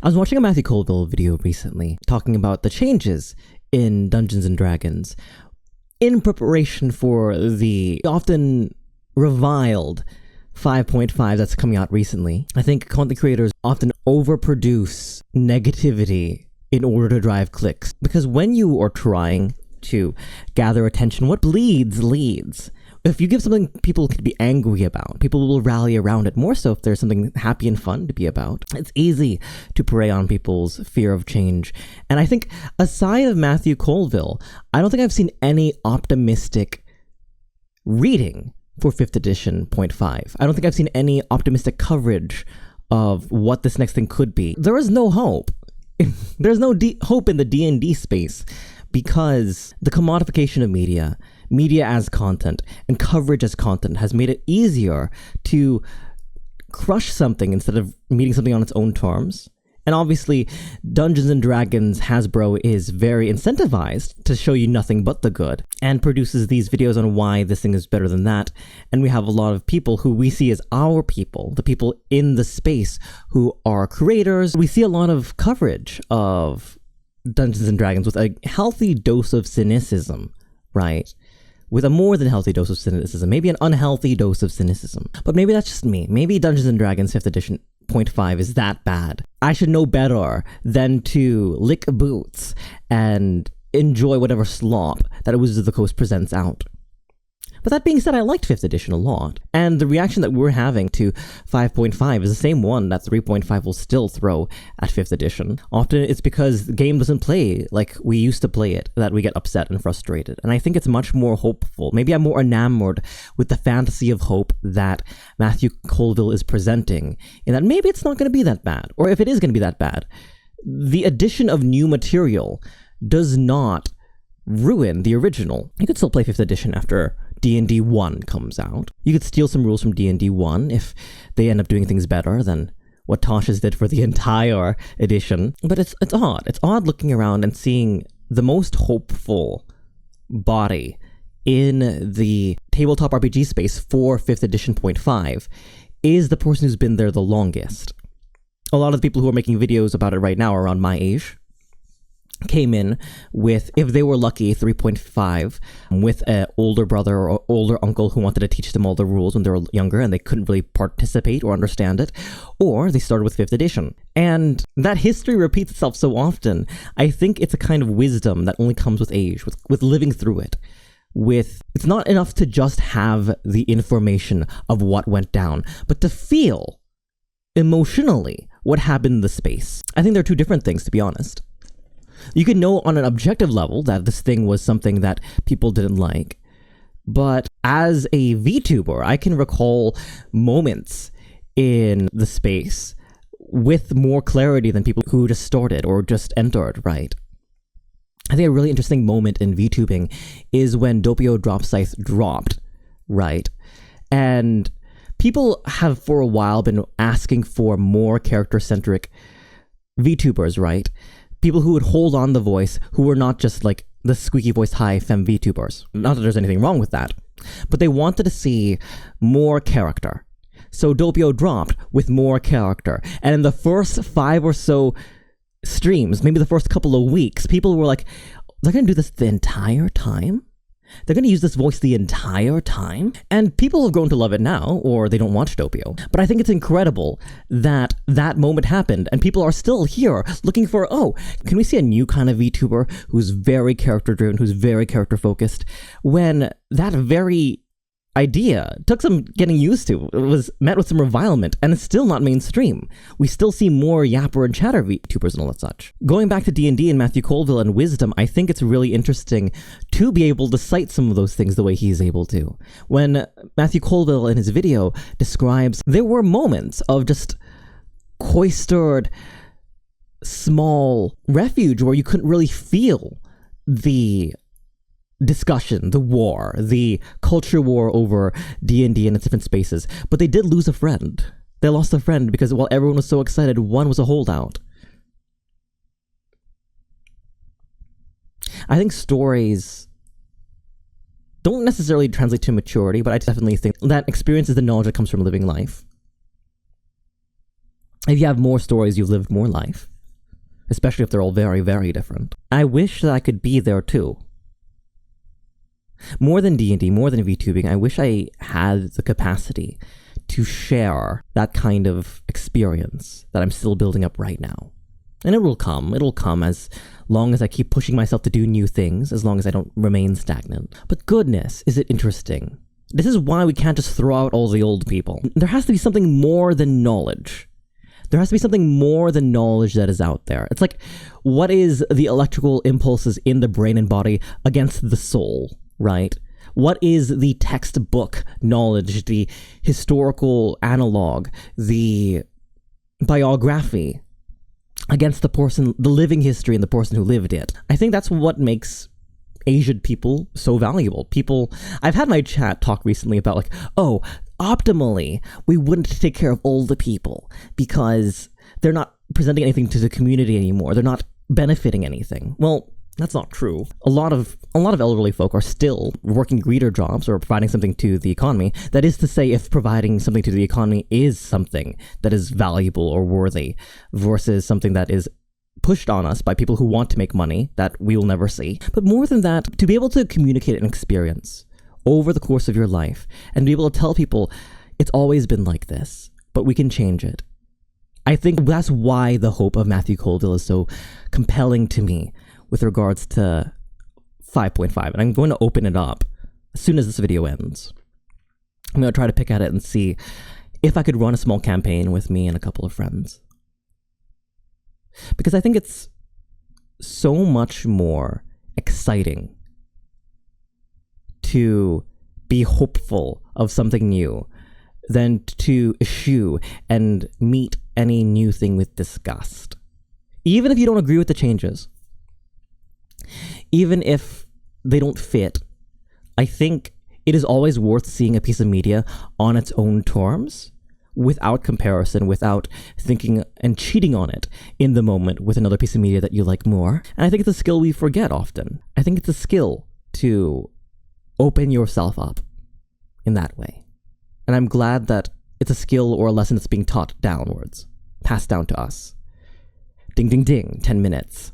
I was watching a Matthew Colville video recently talking about the changes in Dungeons & Dragons in preparation for the often reviled 5.5 that's coming out recently. I think content creators often overproduce negativity in order to drive clicks, because when you are trying to gather attention, what bleeds leads. If you give something people can be angry about, people will rally around it more so if there's something happy and fun to be about. It's easy to prey on people's fear of change. And I think aside of Matthew Colville, I don't think I've seen any optimistic reading for 5th edition 0.5. I don't think I've seen any optimistic coverage of what this next thing could be. There is no hope. There's no hope in the D&D space, because the commodification of media as content, and coverage as content has made it easier to crush something instead of meeting something on its own terms. And obviously, Dungeons & Dragons Hasbro is very incentivized to show you nothing but the good, and produces these videos on why this thing is better than that. And we have a lot of people who we see as our people, the people in the space who are creators. We see a lot of coverage of Dungeons & Dragons with a healthy dose of cynicism, right? With a more than healthy dose of cynicism, maybe an unhealthy dose of cynicism. But maybe that's just me. Maybe Dungeons & Dragons 5th edition 0.5 is that bad. I should know better than to lick boots and enjoy whatever slop that Wizards of the Coast presents out. But that being said, I liked 5th edition a lot, and the reaction that we're having to 5.5 is the same one that 3.5 will still throw at 5th edition. Often it's because the game doesn't play like we used to play it that we get upset and frustrated, and I think it's much more hopeful. Maybe I'm more enamored with the fantasy of hope that Matthew Colville is presenting, in that maybe it's not going to be that bad, or if it is going to be that bad, the addition of new material does not ruin the original. You could still play 5th edition after D&D 1 comes out. You could steal some rules from D&D 1 if they end up doing things better than what Tasha's did for the entire edition. But it's odd. It's odd looking around and seeing the most hopeful body in the tabletop RPG space for 5th edition 0.5 is the person who's been there the longest. A lot of the people who are making videos about it right now are around my age. Came in with, if they were lucky, 3.5, with an older brother or older uncle who wanted to teach them all the rules when they were younger and they couldn't really participate or understand it, or they started with 5th edition. And that history repeats itself so often. I think it's a kind of wisdom that only comes with age, with living through it. It's not enough to just have the information of what went down, but to feel emotionally what happened in the space. I think they're two different things, to be honest. You can know on an objective level that this thing was something that people didn't like, but as a VTuber, I can recall moments in the space with more clarity than people who just started or just entered, right? I think a really interesting moment in VTubing is when Doppio Drop Scythe dropped, right? And people have for a while been asking for more character-centric VTubers, right? People who would hold on the voice, who were not just like the squeaky voiced high femme VTubers. Not that there's anything wrong with that, but they wanted to see more character. So Doppio dropped with more character. And in the first 5 or so streams, maybe the first couple of weeks, people were like, they're going to do this the entire time? They're going to use this voice the entire time? And people have grown to love it now, or they don't watch Doppio. But I think it's incredible that that moment happened, and people are still here looking for, oh, can we see a new kind of VTuber who's very character-driven, who's very character-focused, when that very idea took some getting used to. It was met with some revilement, and it's still not mainstream. We still see more yapper and chatter VTubers and all that such. Going back to D&D and Matthew Colville and wisdom, I think it's really interesting to be able to cite some of those things the way he's able to. When Matthew Colville in his video describes there were moments of just cloistered, small refuge where you couldn't really feel the discussion, the war, the culture war over D&D and its different spaces. But they did lose a friend. They lost a friend because while everyone was so excited, one was a holdout. I think stories don't necessarily translate to maturity, but I definitely think that experience is the knowledge that comes from living life. If you have more stories, you've lived more life, especially if they're all very, very different. I wish that I could be there too. More than D&D, more than VTubing, I wish I had the capacity to share that kind of experience that I'm still building up right now. And it will come. It'll come as long as I keep pushing myself to do new things, as long as I don't remain stagnant. But goodness, is it interesting. This is why we can't just throw out all the old people. There has to be something more than knowledge. There has to be something more than knowledge that is out there. It's like, what is the electrical impulses in the brain and body against the soul, right? What is the textbook knowledge, the historical analog, the biography against the person, the living history and the person who lived it? I think that's what makes Asian people so valuable. I've had my chat talk recently about like, oh, optimally, we wouldn't take care of older people because they're not presenting anything to the community anymore. They're not benefiting anything. Well, that's not true. A lot of elderly folk are still working greeter jobs or providing something to the economy. That is to say, if providing something to the economy is something that is valuable or worthy versus something that is pushed on us by people who want to make money that we will never see. But more than that, to be able to communicate an experience over the course of your life and be able to tell people it's always been like this, but we can change it. I think that's why the hope of Matthew Colville is so compelling to me with regards to 5.5. And I'm going to open it up as soon as this video ends. I'm going to try to pick at it and see if I could run a small campaign with me and a couple of friends. Because I think it's so much more exciting to be hopeful of something new than to eschew and meet any new thing with disgust. Even if you don't agree with the changes, even if they don't fit, I think it is always worth seeing a piece of media on its own terms, without comparison, without thinking and cheating on it in the moment with another piece of media that you like more. And I think it's a skill we forget often. I think it's a skill to open yourself up in that way. And I'm glad that it's a skill or a lesson that's being taught downwards, passed down to us. Ding, ding, ding, 10 minutes.